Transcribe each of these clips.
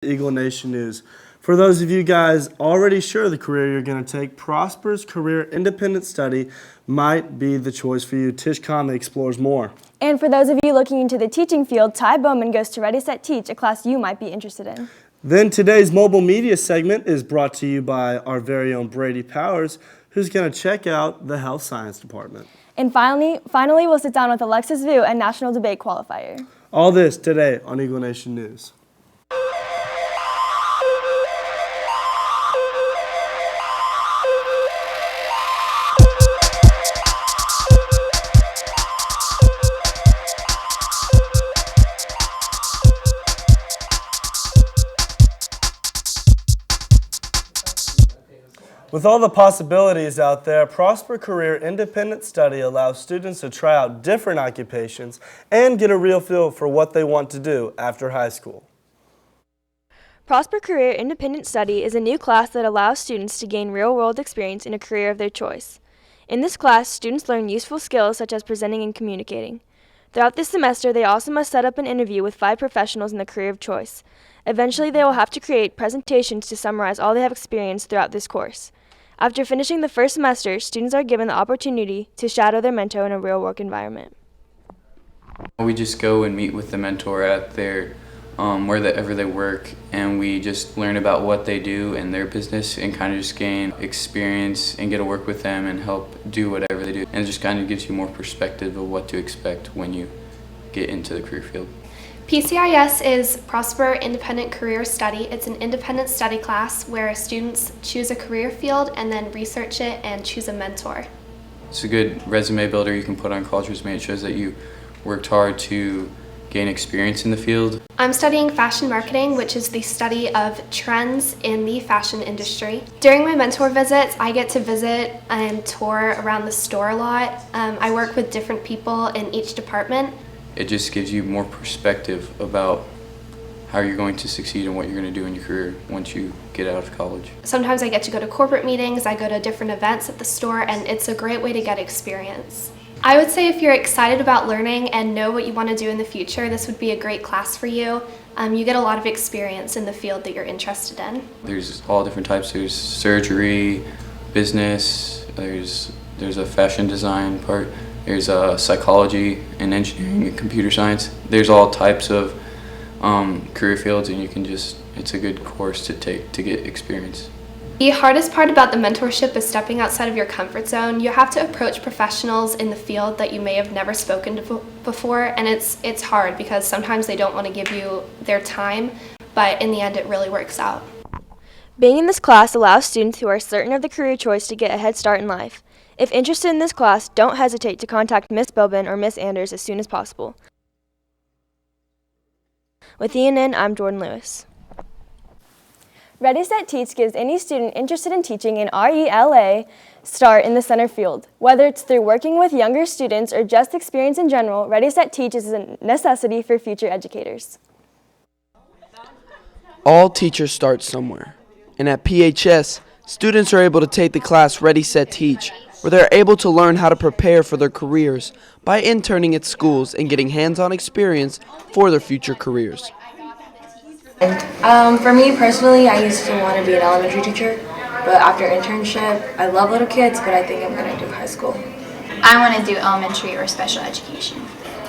Eagle Nation News. For those of you guys already sure of the career you're going to take, Prosper's Career Independent Study might be the choice for you. Tish Conley explores more. And for those of you looking into the teaching field, Ty Bowman goes to Ready, Set, Teach, a class you might be interested in. Then today's mobile media segment is brought to you by our very own Brady Powers, who's going to check out the health science department. And finally, we'll sit down with Alexis Vu, a National Debate Qualifier. All this today on Eagle Nation News. With all the possibilities out there, Prosper Career Independent Study allows students to try out different occupations and get a real feel for what they want to do after high school. Prosper Career Independent Study is a new class that allows students to gain real-world experience in a career of their choice. In this class, students learn useful skills such as presenting and communicating. Throughout this semester, they also must set up an interview with 5 professionals in the career of choice. Eventually, they will have to create presentations to summarize all they have experienced throughout this course. After finishing the first semester, students are given the opportunity to shadow their mentor in a real work environment. We just go and meet with the mentor at their wherever they work, and we just learn about what they do in their business and kind of just gain experience and get to work with them and help do whatever they do. And it just kind of gives you more perspective of what to expect when you get into the career field. PCIS is Prosper Independent Career Study. It's an independent study class where students choose a career field and then research it and choose a mentor. It's a good resume builder you can put on college resume. It shows that you worked hard to gain experience in the field. I'm studying fashion marketing, which is the study of trends in the fashion industry. During my mentor visits, I get to visit and tour around the store a lot. I work with different people in each department. It just gives you more perspective about how you're going to succeed and what you're going to do in your career once you get out of college. Sometimes I get to go to corporate meetings, I go to different events at the store, and it's a great way to get experience. I would say if you're excited about learning and know what you want to do in the future, this would be a great class for you. You get a lot of experience in the field that you're interested in. There's all different types. There's surgery, business, there's a fashion design part. There's psychology and engineering and computer science. There's all types of career fields, and it's a good course to take to get experience. The hardest part about the mentorship is stepping outside of your comfort zone. You have to approach professionals in the field that you may have never spoken to before, and it's hard because sometimes they don't want to give you their time, but in the end it really works out. Being in this class allows students who are certain of the career choice to get a head start in life. If interested in this class, don't hesitate to contact Miss Bilbin or Miss Anders as soon as possible. With ENN, I'm Jordyn Lewis. Ready, Set, Teach gives any student interested in teaching an RELA start in the center field. Whether it's through working with younger students or just experience in general, Ready, Set, Teach is a necessity for future educators. All teachers start somewhere, and at PHS, students are able to take the class Ready, Set, Teach, where they're able to learn how to prepare for their careers by interning at schools and getting hands-on experience for their future careers. For me personally, I used to want to be an elementary teacher, but after internship, I love little kids, but I think I'm going to do high school. I want to do elementary or special education.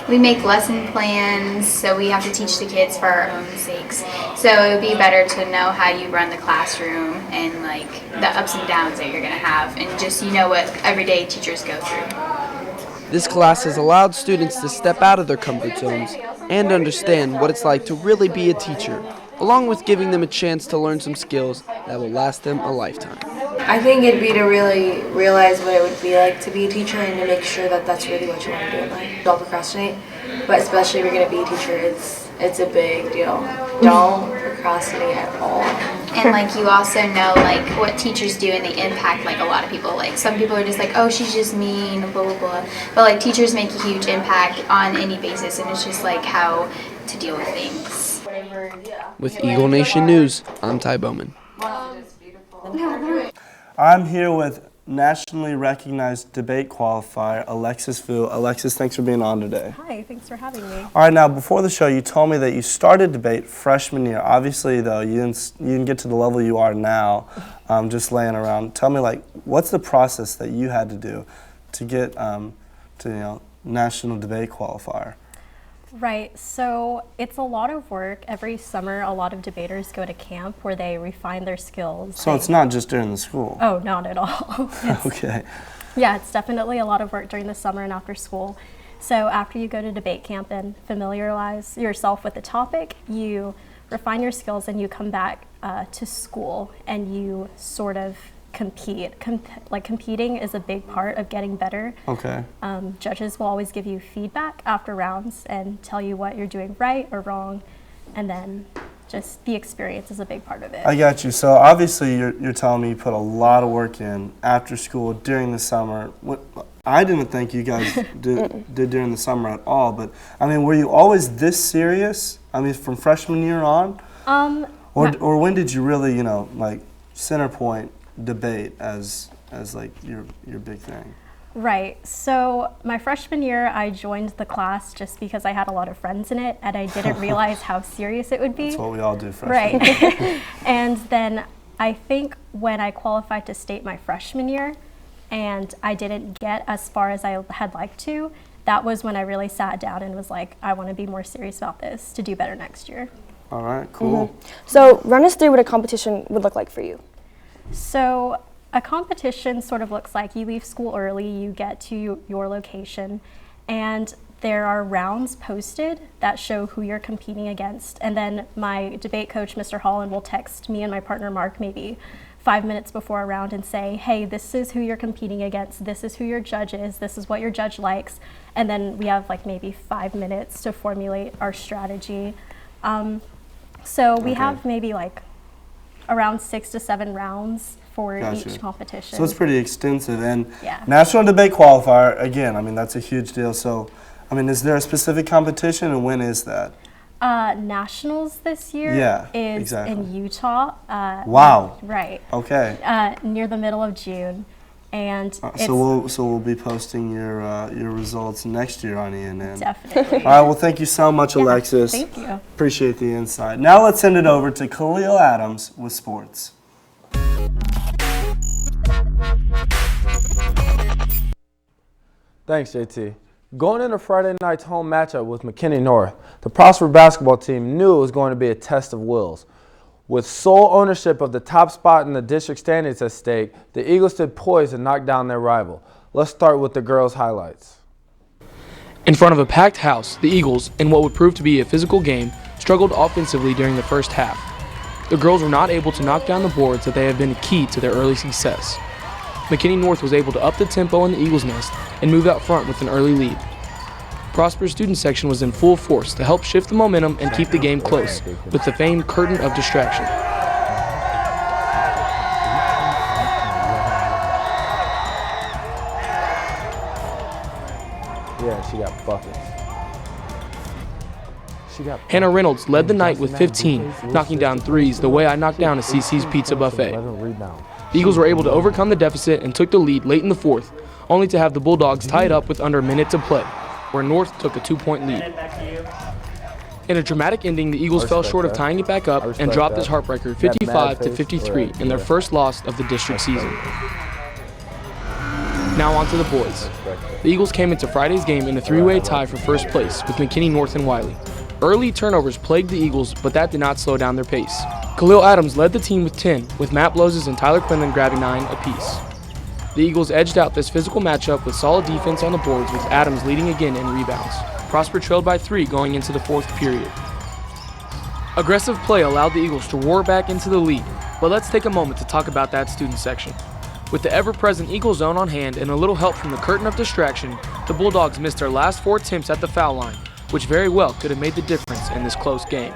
We make lesson plans, so we have to teach the kids for our own sakes. So it would be better to know how you run the classroom and like the ups and downs that you're going to have, and just what everyday teachers go through. This class has allowed students to step out of their comfort zones and understand what it's like to really be a teacher, along with giving them a chance to learn some skills that will last them a lifetime. I think it'd be to really realize what it would be like to be a teacher and to make sure that that's really what you want to do in life. Don't procrastinate, but especially if you're going to be a teacher, it's a big deal. Don't procrastinate at all. And you also know what teachers do and they impact a lot of people. Some people are just oh, she's just mean, blah blah blah. But teachers make a huge impact on any basis, and it's just how to deal with things. With Eagle Nation News, I'm Ty Bowman. I'm here with nationally recognized debate qualifier, Alexis Vu. Alexis, thanks for being on today. Hi, thanks for having me. All right, now before the show, you told me that you started debate freshman year. Obviously, though, you didn't get to the level you are now, just laying around. Tell me, like, what's the process that you had to do to get to National Debate Qualifier? Right, so it's a lot of work. Every summer, a lot of debaters go to camp where they refine their skills. So it's not just during the school? Oh, not at all. Okay. Yeah, it's definitely a lot of work during the summer and after school. So after you go to debate camp and familiarize yourself with the topic, you refine your skills and you come back to school and you sort of compete. Competing is a big part of getting better. Okay. Judges will always give you feedback after rounds and tell you what you're doing right or wrong, and then just the experience is a big part of it. I got you. So obviously you're telling me you put a lot of work in after school during the summer. I didn't think you guys did during the summer at all, but I mean, were you always this serious? I mean, from freshman year on? Or when did you really, like center point debate as like your big thing? Right. So my freshman year, I joined the class just because I had a lot of friends in it, and I didn't realize how serious it would be. That's what we all do freshman year. Right. And then I think when I qualified to state my freshman year, and I didn't get as far as I had liked to, that was when I really sat down and was like, I want to be more serious about this to do better next year. All right, cool. Mm-hmm. So run us through what a competition would look like for you. So a competition sort of looks like you leave school early, you get to your location, and there are rounds posted that show who you're competing against. And then my debate coach, Mr. Holland, will text me and my partner Mark maybe 5 minutes before a round and say, hey, this is who you're competing against, this is who your judge is, this is what your judge likes. And then we have like maybe 5 minutes to formulate our strategy. So we have maybe like around 6 to 7 rounds for each competition. So it's pretty extensive. And National Debate Qualifier, again, I mean, that's a huge deal. So, I mean, is there a specific competition, and when is that? Nationals this year is in Utah. Wow. Right. Okay. Near the middle of June. And so we'll be posting your results next year on ENN. Definitely. All right. Well, thank you so much, Alexis. Thank you. Appreciate the insight. Now let's send it over to Khalil Adams with sports. Thanks, JT. Going into Friday night's home matchup with McKinney North, the Prosper basketball team knew it was going to be a test of wills. With sole ownership of the top spot in the district standings at stake, the Eagles stood poised to knock down their rival. Let's start with the girls' highlights. In front of a packed house, the Eagles, in what would prove to be a physical game, struggled offensively during the first half. The girls were not able to knock down the boards that they have been key to their early success. McKinney North was able to up the tempo in the Eagles' nest and move out front with an early lead. Prosper's student section was in full force to help shift the momentum and keep the game close, with the famed curtain of distraction. Yeah, she got buckets. Hannah Reynolds led the night with 15, knocking down threes the way I knocked down a CC's Pizza Buffet. The Eagles were able to overcome the deficit and took the lead late in the fourth, only to have the Bulldogs tie it up with under a minute to play, where North took a 2-point lead. In a dramatic ending, the Eagles fell short of tying it back up and dropped this heartbreaker 55-53 in their first loss of the district season. Now on to the boys. The Eagles came into Friday's game in a 3-way tie for first place with McKinney North and Wiley. Early turnovers plagued the Eagles, but that did not slow down their pace. Khalil Adams led the team with 10, with Matt Bloses and Tyler Quinlan grabbing 9 apiece. The Eagles edged out this physical matchup with solid defense on the boards, with Adams leading again in rebounds. Prosper trailed by 3 going into the fourth period. Aggressive play allowed the Eagles to roar back into the lead, but let's take a moment to talk about that student section. With the ever-present Eagle zone on hand and a little help from the curtain of distraction, the Bulldogs missed their last 4 attempts at the foul line, which very well could have made the difference in this close game.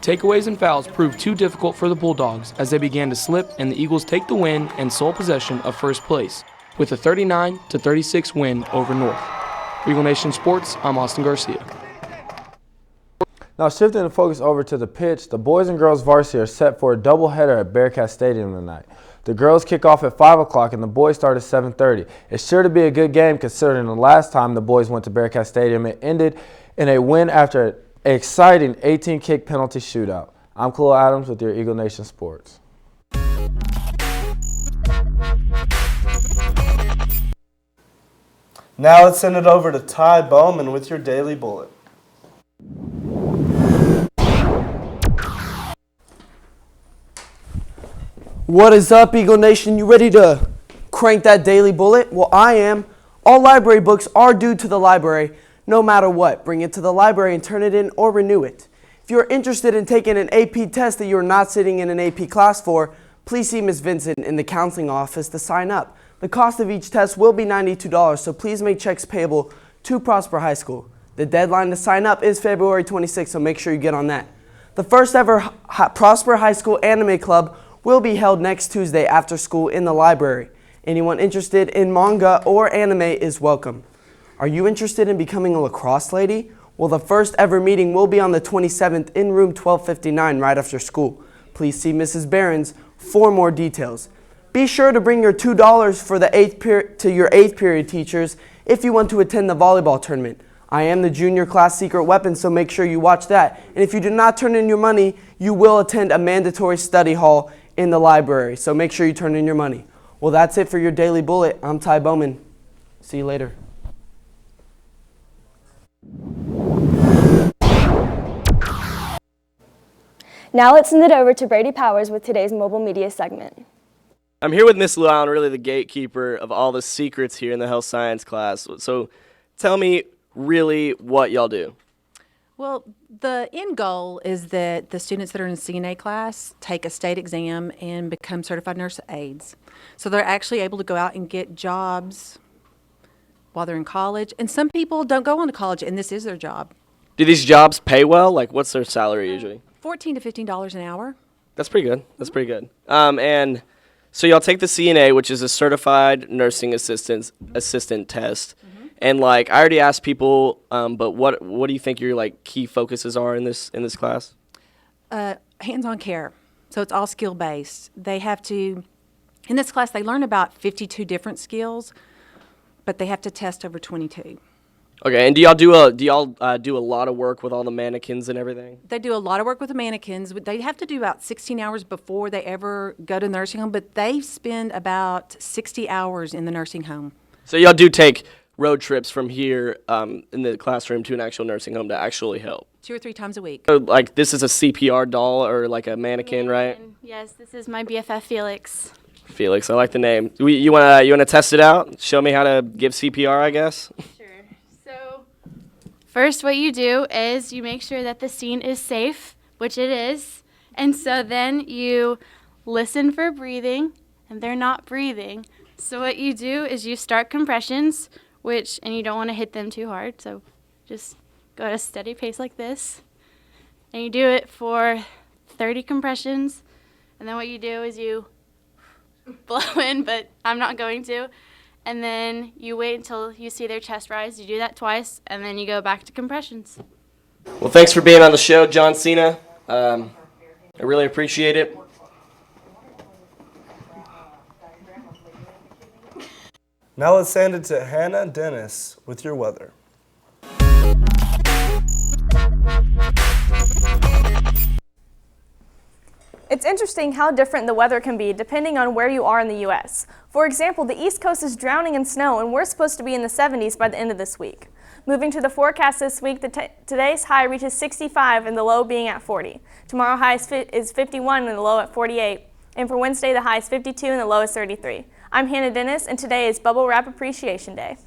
Takeaways and fouls proved too difficult for the Bulldogs as they began to slip, and the Eagles take the win and sole possession of first place with a 39-36 win over North. Eagle Nation Sports, I'm Austin Garcia. Now shifting the focus over to the pitch, the boys and girls varsity are set for a doubleheader at Bearcat Stadium tonight. The girls kick off at 5 o'clock and the boys start at 7:30. It's sure to be a good game considering the last time the boys went to Bearcat Stadium, it ended in a win after an exciting 18-kick penalty shootout. I'm Khalil Adams with your Eagle Nation Sports. Now let's send it over to Ty Bowman with your Daily Bullet. What is up, Eagle Nation? You ready to crank that Daily Bullet? Well, I am. All library books are due to the library, no matter what. Bring it to the library and turn it in or renew it. If you're interested in taking an AP test that you're not sitting in an AP class for, please see Ms. Vincent in the counseling office to sign up. The cost of each test will be $92, so please make checks payable to Prosper High School. The deadline to sign up is February 26th, so make sure you get on that. The first ever Prosper High School Anime Club will be held next Tuesday after school in the library. Anyone interested in manga or anime is welcome. Are you interested in becoming a lacrosse lady? Well, the first ever meeting will be on the 27th in room 1259 right after school. Please see Mrs. Behrens for more details. Be sure to bring your $2 for the your 8th period teachers if you want to attend the volleyball tournament. I am the junior class secret weapon, so make sure you watch that. And if you do not turn in your money, you will attend a mandatory study hall in the library, so make sure you turn in your money. Well, that's it for your Daily Bullet. I'm Ty Bowman. See you later. Now let's send it over to Brady Powers with today's mobile media segment. I'm here with Miss Lou Allen, really the gatekeeper of all the secrets here in the health science class. So tell me really what y'all do. Well, the end goal is that the students that are in CNA class take a state exam and become certified nurse aides. So they're actually able to go out and get jobs while they're in college. And some people don't go on to college, and this is their job. Do these jobs pay well? Like, what's their salary usually? $14 to $15 an hour. That's pretty good. That's pretty good. And so y'all take the CNA, which is a certified nursing assistant test. And like I already asked people, but what do you think your like key focuses are in this class? Hands-on care. So it's all skill-based. They have to, in this class, they learn about 52 different skills, but they have to test over 22. Okay, and do y'all do a lot of work with all the mannequins and everything? They do a lot of work with the mannequins. They have to do about 16 hours before they ever go to the nursing home, but they spend about 60 hours in the nursing home. So y'all do take road trips from here in the classroom to an actual nursing home to actually help? 2 or 3 times a week. So, like, this is a CPR doll or like a mannequin, right? Yes, this is my BFF Felix. Felix, I like the name. You wanna test it out? Show me how to give CPR, I guess. Sure. So, first, what you do is you make sure that the scene is safe, which it is, and so then you listen for breathing, and they're not breathing. So what you do is you start compressions, and you don't want to hit them too hard, so just go at a steady pace like this. And you do it for 30 compressions, and then what you do is you blow in, but I'm not going to, and then you wait until you see their chest rise. You do that twice, and then you go back to compressions. Well, thanks for being on the show, John Cena. I really appreciate it. Now let's send it to Hannah Dennis with your weather. It's interesting how different the weather can be depending on where you are in the U.S. For example, the East Coast is drowning in snow, and we're supposed to be in the 70s by the end of this week. Moving to the forecast this week, today's high reaches 65 and the low being at 40. Tomorrow high is 51 and the low at 48. And for Wednesday, the high is 52 and the low is 33. I'm Hannah Dennis, and today is Bubble Wrap Appreciation Day.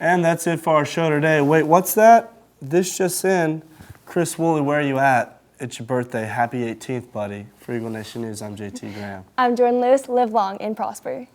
And that's it for our show today. Wait, what's that? This just in. Chris Woolley, where are you at? It's your birthday. Happy 18th, buddy. For Eagle Nation News, I'm JT Graham. I'm Jordyn Lewis. Live long and prosper.